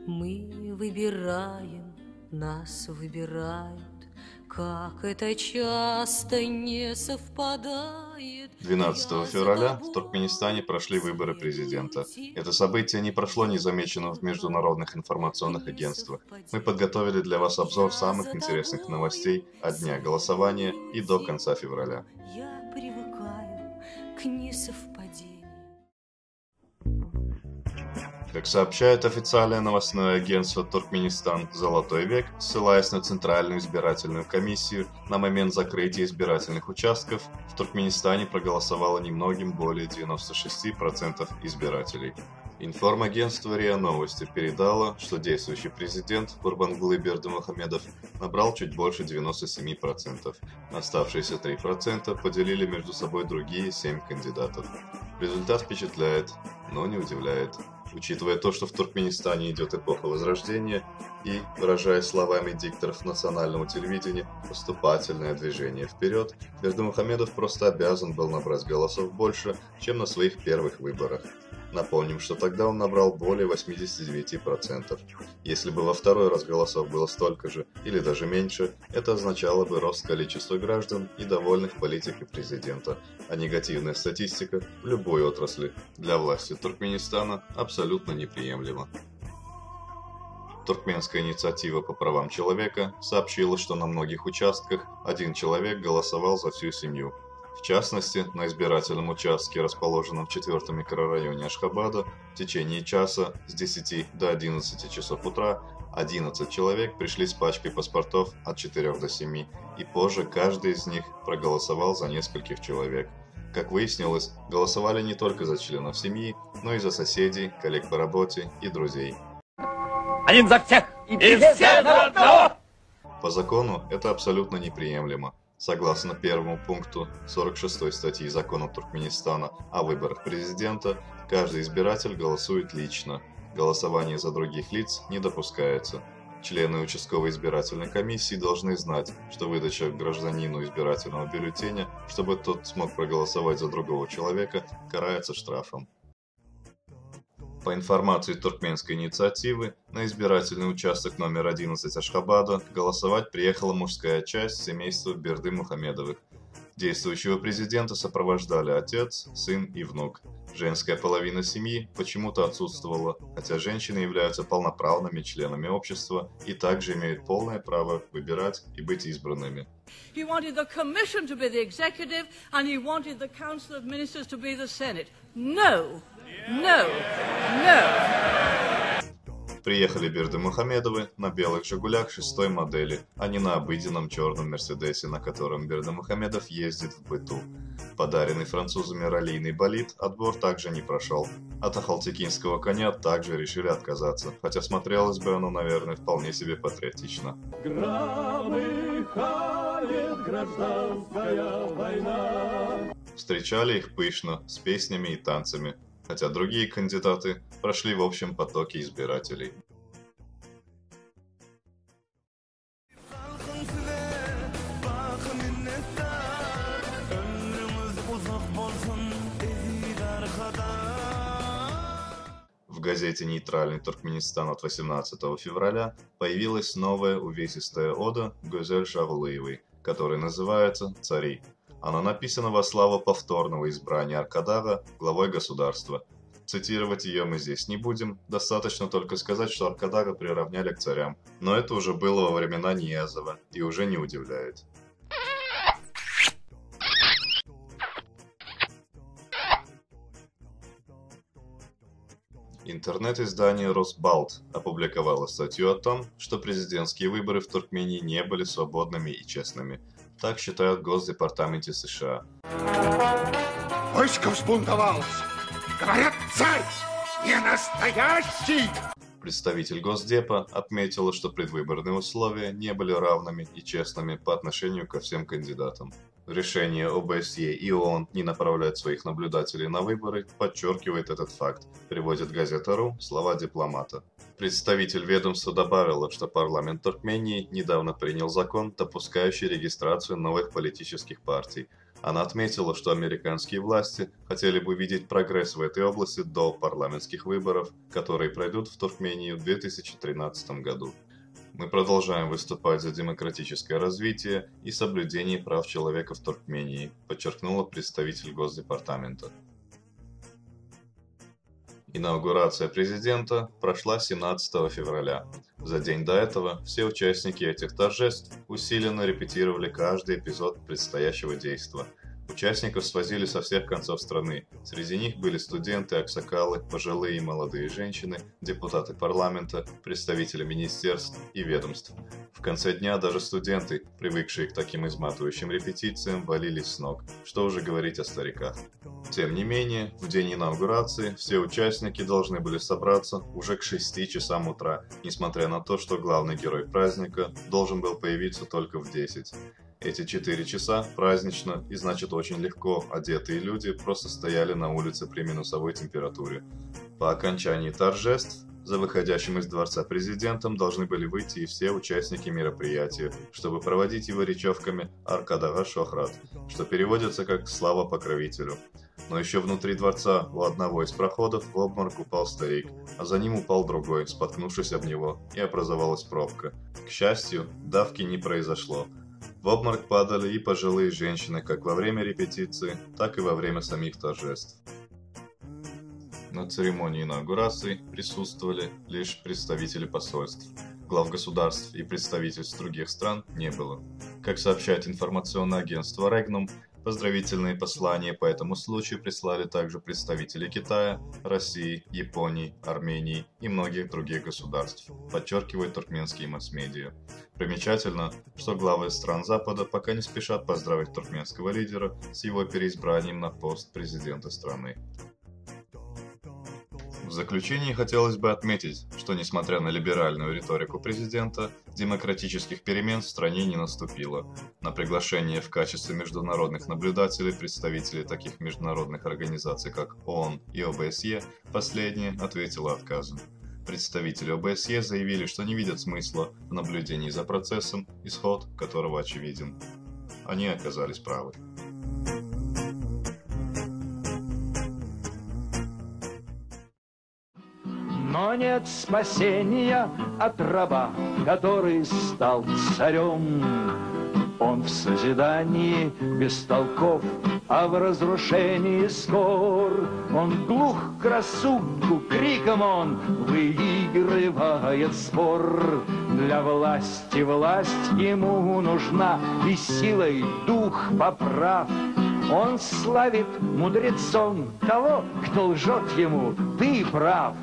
Мы выбираем, нас выбирают, как это часто не совпадает. 12 февраля в Туркменистане прошли выборы президента. Это событие не прошло незамеченным в международных информационных агентствах. Мы подготовили для вас обзор самых интересных новостей от дня голосования и до конца февраля. Я привыкаю к несовпадениям. Как сообщает официальное новостное агентство «Туркменистан. Золотой век», ссылаясь на Центральную избирательную комиссию, на момент закрытия избирательных участков в Туркменистане проголосовало немногим более 96% избирателей. Информагентство РИА Новости передало, что действующий президент Гурбангулы Бердымухамедов набрал чуть больше 97%. Оставшиеся 3% поделили между собой другие 7 кандидатов. Результат впечатляет, но не удивляет. Учитывая то, что в Туркменистане идет эпоха Возрождения и, выражаясь словами дикторов национального телевидения, поступательное движение вперед, Бердымухамедов просто обязан был набрать голосов больше, чем на своих первых выборах. Напомним, что тогда он набрал более 89%. Если бы во второй раз голосов было столько же или даже меньше, это означало бы рост количества граждан, недовольных политикой президента, а негативная статистика в любой отрасли для власти Туркменистана абсолютно неприемлема. Туркменская инициатива по правам человека сообщила, что на многих участках один человек голосовал за всю семью. В частности, на избирательном участке, расположенном в 4-м микрорайоне Ашхабада, в течение часа с 10 до 11 часов утра 11 человек пришли с пачкой паспортов от 4 до 7, и позже каждый из них проголосовал за нескольких человек. Как выяснилось, голосовали не только за членов семьи, но и за соседей, коллег по работе и друзей. Один за всех и всех за одного! По закону это абсолютно неприемлемо. Согласно первому пункту 46 статьи Закона Туркменистана о выборах президента, каждый избиратель голосует лично. Голосование за других лиц не допускается. Члены участковой избирательной комиссии должны знать, что выдача гражданину избирательного бюллетеня, чтобы тот смог проголосовать за другого человека, карается штрафом. По информации туркменской инициативы, на избирательный участок номер 11 Ашхабада голосовать приехала мужская часть семейства Бердымухамедовых. Действующего президента сопровождали отец, сын и внук. Женская половина семьи почему-то отсутствовала, хотя женщины являются полноправными членами общества и также имеют полное право выбирать и быть избранными. He wanted the Commission to be the executive, and he wanted the Council of Ministers to be the Senate. No, no, no. Приехали Бердымухамедовы на белых «Жигулях» 6-й модели, а не на обыденном черном «Мерседесе», на котором Бердымухамедов ездит в быту. Подаренный французами раллийный болид отбор также не прошел. От ахалтекинского коня также решили отказаться, хотя смотрелось бы оно, наверное, вполне себе патриотично. Встречали их пышно, с песнями и танцами, хотя другие кандидаты прошли в общем потоке избирателей. В газете «Нейтральный Туркменистан» от 18 февраля появилась новая увесистая ода Гюзель Шавлыевой, которая называется «Цари». Она написана во славу повторного избрания Аркадага главой государства. Цитировать ее мы здесь не будем, достаточно только сказать, что Аркадага приравняли к царям, но это уже было во времена Ниязова и уже не удивляет. Интернет-издание «Росбалт» опубликовало статью о том, что президентские выборы в Туркмении не были свободными и честными. Так считают в Госдепартаменте США. Войско взбунтовалось! Говорят, царь не настоящий! Представитель Госдепа отметила, что предвыборные условия не были равными и честными по отношению ко всем кандидатам. Решение ОБСЕ и ООН не направлять своих наблюдателей на выборы подчеркивает этот факт, приводит газета.ру слова дипломата. Представитель ведомства добавила, что парламент Туркмении недавно принял закон, допускающий регистрацию новых политических партий. Она отметила, что американские власти хотели бы видеть прогресс в этой области до парламентских выборов, которые пройдут в Туркмении в 2013 году. Мы продолжаем выступать за демократическое развитие и соблюдение прав человека в Туркмении, подчеркнула представитель Госдепартамента. Инаугурация президента прошла 17 февраля. За день до этого все участники этих торжеств усиленно репетировали каждый эпизод предстоящего действа. Участников свозили со всех концов страны. Среди них были студенты, аксакалы, пожилые и молодые женщины, депутаты парламента, представители министерств и ведомств. В конце дня даже студенты, привыкшие к таким изматывающим репетициям, валились с ног. Что уже говорить о стариках. Тем не менее, в день инаугурации все участники должны были собраться уже к 6 часам утра, несмотря на то, что главный герой праздника должен был появиться только в 10. Эти 4 часа празднично и, значит, очень легко одетые люди просто стояли на улице при минусовой температуре. По окончании торжеств за выходящим из дворца президентом должны были выйти и все участники мероприятия, чтобы проводить его речевками «Аркадага Шохрат», что переводится как «Слава покровителю». Но еще внутри дворца у одного из проходов в обморок упал старик, а за ним упал другой, споткнувшись об него, и образовалась пробка. К счастью, давки не произошло. В обморок падали и пожилые женщины как во время репетиции, так и во время самих торжеств. На церемонии инаугурации присутствовали лишь представители посольств. Глав государств и представительств других стран не было. Как сообщает информационное агентство Regnum, поздравительные послания по этому случаю прислали также представители Китая, России, Японии, Армении и многих других государств, подчеркивают туркменские масс-медиа. Примечательно, что главы стран Запада пока не спешат поздравить туркменского лидера с его переизбранием на пост президента страны. В заключение хотелось бы отметить, что несмотря на либеральную риторику президента, демократических перемен в стране не наступило. На приглашение в качестве международных наблюдателей представителей таких международных организаций, как ООН и ОБСЕ, последняя ответила отказом. Представители ОБСЕ заявили, что не видят смысла в наблюдении за процессом, исход которого очевиден. Они оказались правы. Но нет спасения от раба, который стал царем. Он в созидании без толков, а в разрушении скор. Он глух к рассудку, криком он выигрывает спор. Для власти власть ему нужна, и силой дух поправ. Он славит мудрецом того, кто лжет ему, ты прав.